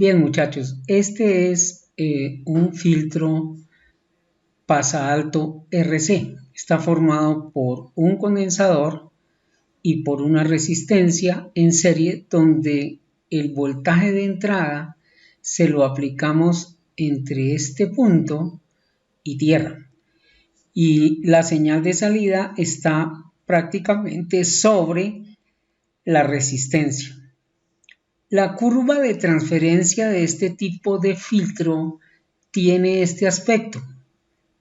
Bien, muchachos, este es un filtro pasa alto RC. Está formado por un condensador y por una resistencia en serie donde el voltaje de entrada se lo aplicamos entre este punto y tierra. Y la señal de salida está prácticamente sobre la resistencia. La curva de transferencia de este tipo de filtro tiene este aspecto,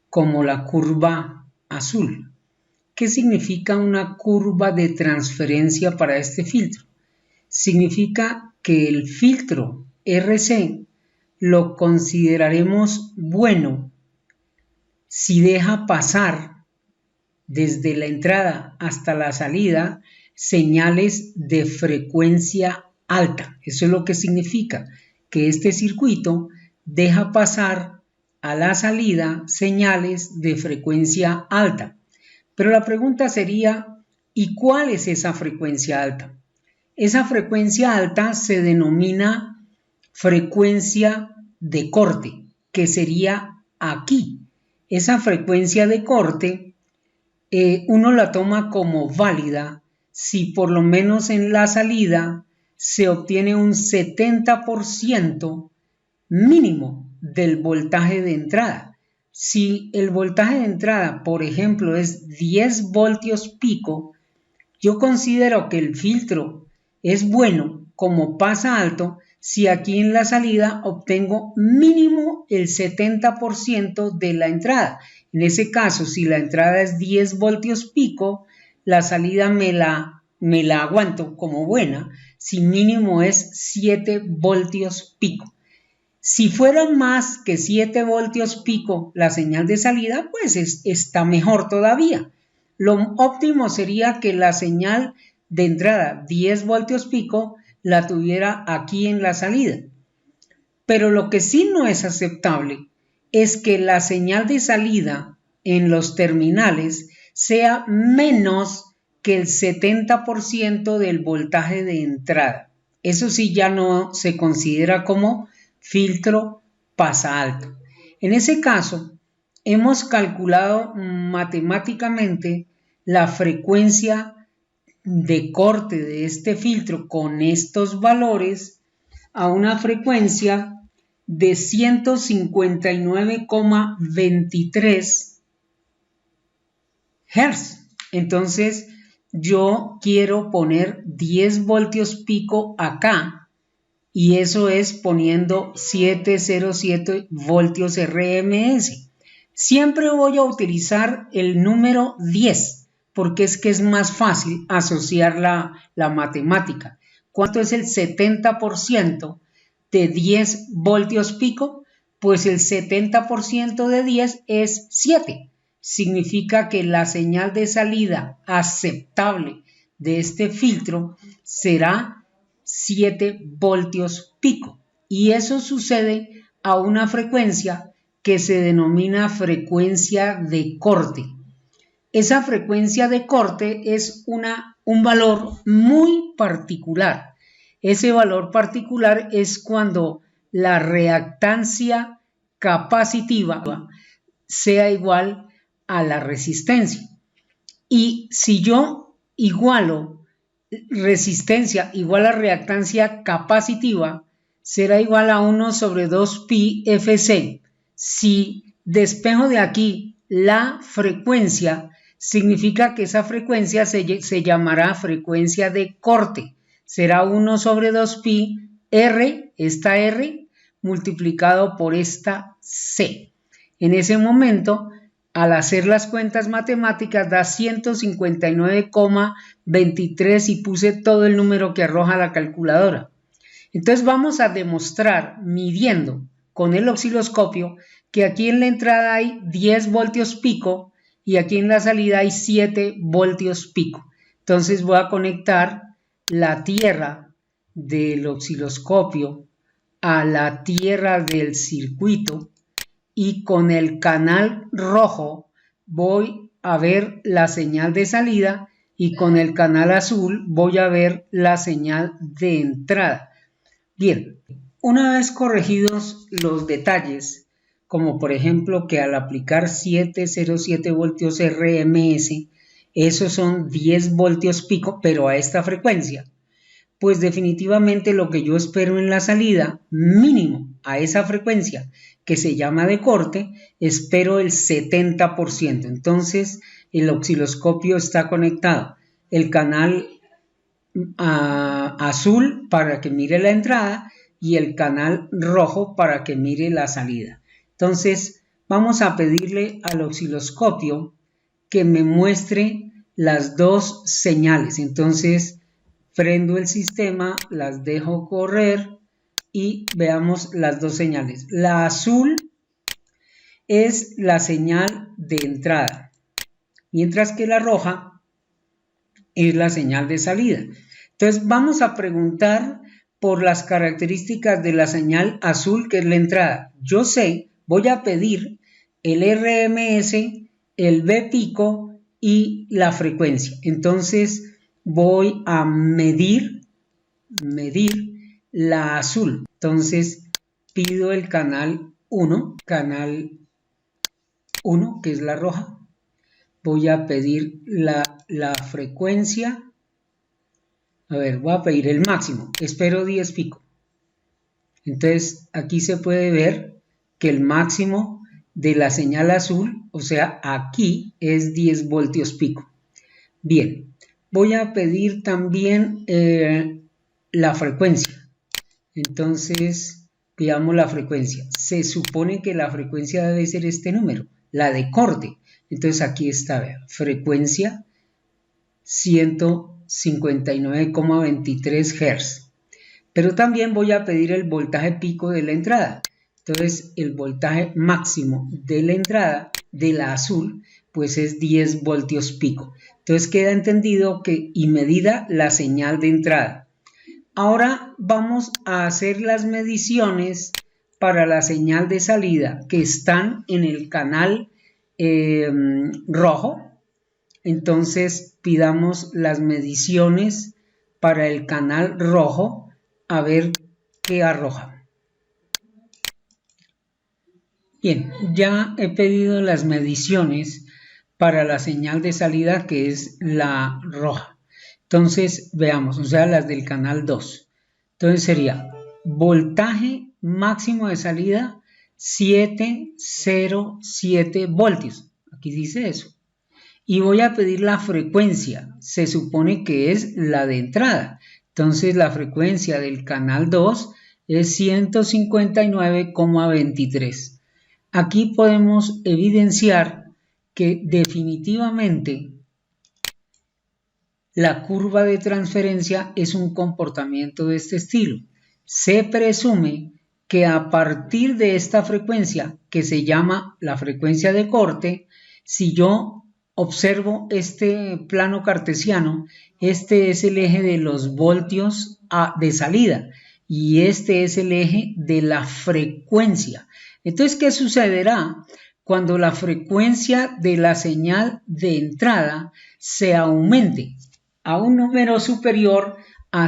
como la curva azul. ¿Qué significa una curva de transferencia para este filtro? Significa que el filtro RC lo consideraremos bueno si deja pasar desde la entrada hasta la salida señales de frecuencia alta. Eso es lo que significa que este circuito deja pasar a la salida señales de frecuencia alta. Pero la pregunta sería, ¿y cuál es esa frecuencia alta? Esa frecuencia alta se denomina frecuencia de corte, que sería aquí. Esa frecuencia de corte uno la toma como válida si por lo menos en la salida se obtiene un 70% mínimo del voltaje de entrada. Si el voltaje de entrada, por ejemplo, es 10 voltios pico, yo considero que el filtro es bueno como pasa alto si aquí en la salida obtengo mínimo el 70% de la entrada. En ese caso, si la entrada es 10 voltios pico, la salida me la aguanto como buena si mínimo es 7 voltios pico. Si fuera más que 7 voltios pico la señal de salida, pues está mejor todavía. Lo óptimo sería que la señal de entrada 10 voltios pico la tuviera aquí en la salida. Pero lo que sí no es aceptable es que la señal de salida en los terminales sea menos que el 70% del voltaje de entrada. Eso sí ya no se considera como filtro pasa alto. En ese caso, hemos calculado matemáticamente la frecuencia de corte de este filtro con estos valores a una frecuencia de 159,23 Hz. Entonces, yo quiero poner 10 voltios pico acá y eso es poniendo 707 voltios RMS. Siempre voy a utilizar el número 10 porque es que es más fácil asociar la matemática. ¿Cuánto es el 70% de 10 voltios pico? Pues el 70% de 10 es 7. Significa que la señal de salida aceptable de este filtro será 7 voltios pico. Y eso sucede a una frecuencia que se denomina frecuencia de corte. Esa frecuencia de corte es un valor muy particular. Ese valor particular es cuando la reactancia capacitiva sea igual a la resistencia. Y si yo igualo resistencia igual a reactancia capacitiva, será igual a 1 sobre 2 pi Fc. Si despejo de aquí la frecuencia, significa que esa frecuencia se llamará frecuencia de corte. Será 1 sobre 2 pi R, esta R, multiplicado por esta C. En ese momento, al hacer las cuentas matemáticas, da 159,23 y puse todo el número que arroja la calculadora. Entonces vamos a demostrar, midiendo con el osciloscopio, que aquí en la entrada hay 10 voltios pico y aquí en la salida hay 7 voltios pico. Entonces voy a conectar la tierra del osciloscopio a la tierra del circuito y con el canal rojo voy a ver la señal de salida y con el canal azul voy a ver la señal de entrada. Bien, Una vez corregidos los detalles, como por ejemplo que al aplicar 707 voltios RMS, esos son 10 voltios pico, pero a esta frecuencia, pues definitivamente lo que yo espero en la salida, mínimo a esa frecuencia que se llama de corte, espero el 70%. Entonces el osciloscopio está conectado, el canal azul para que mire la entrada y el canal rojo para que mire la salida. Entonces vamos a pedirle al osciloscopio que me muestre las dos señales. Entonces prendo el sistema, las dejo correr y veamos las dos señales. La azul es la señal de entrada, mientras que la roja es la señal de salida. Entonces vamos a preguntar por las características de la señal azul, que es la entrada. Yo sé, voy a pedir el RMS, el B pico y la frecuencia. Entonces voy a medir la azul. Entonces pido el canal 1, que es la roja. Voy a pedir la frecuencia. A ver, voy a pedir el máximo. Espero 10 pico. Entonces aquí se puede ver que el máximo de la señal azul, o sea, aquí es 10 voltios pico. Bien, voy a pedir también la frecuencia. Entonces, pidamos la frecuencia. Se supone que la frecuencia debe ser este número, la de corte. Entonces aquí está, vean, frecuencia 159,23 Hz. Pero también voy a pedir el voltaje pico de la entrada. Entonces el voltaje máximo de la entrada de la azul pues es 10 voltios pico. Entonces queda entendido que y medida la señal de entrada. Ahora vamos a hacer las mediciones para la señal de salida que están en el canal rojo. Entonces pidamos las mediciones para el canal rojo a ver qué arroja. Bien, ya he pedido las mediciones para la señal de salida que es la roja. Entonces veamos, o sea, las del canal 2. Entonces sería voltaje máximo de salida 707 voltios. Aquí dice eso. Y voy a pedir la frecuencia, se supone que es la de entrada. Entonces la frecuencia del canal 2 es 159,23. Aquí podemos evidenciar que definitivamente la curva de transferencia es un comportamiento de este estilo. Se presume que a partir de esta frecuencia, que se llama la frecuencia de corte, si yo observo este plano cartesiano, este es el eje de los voltios de salida y este es el eje de la frecuencia. Entonces, ¿qué sucederá cuando la frecuencia de la señal de entrada se aumente a un número superior a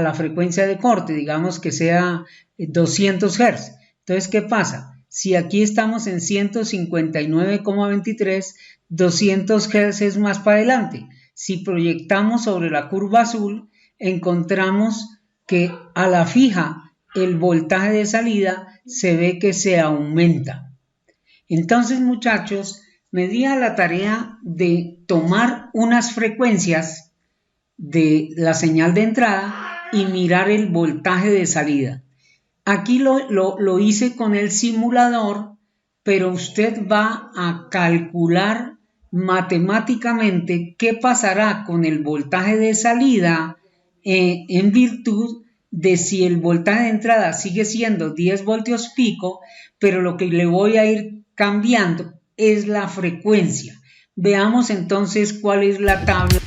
la frecuencia de corte, digamos que sea 200 Hz? Entonces, ¿qué pasa? Si aquí estamos en 159,23, 200 Hz es más para adelante. Si proyectamos sobre la curva azul, encontramos que a la fija el voltaje de salida se ve que se aumenta. Entonces, muchachos, me di a la tarea de tomar unas frecuencias de la señal de entrada y mirar el voltaje de salida. Aquí lo hice con el simulador, pero usted va a calcular matemáticamente qué pasará con el voltaje de salida en virtud de si el voltaje de entrada sigue siendo 10 voltios pico, pero lo que le voy a ir cambiando es la frecuencia. Veamos entonces cuál es la tabla.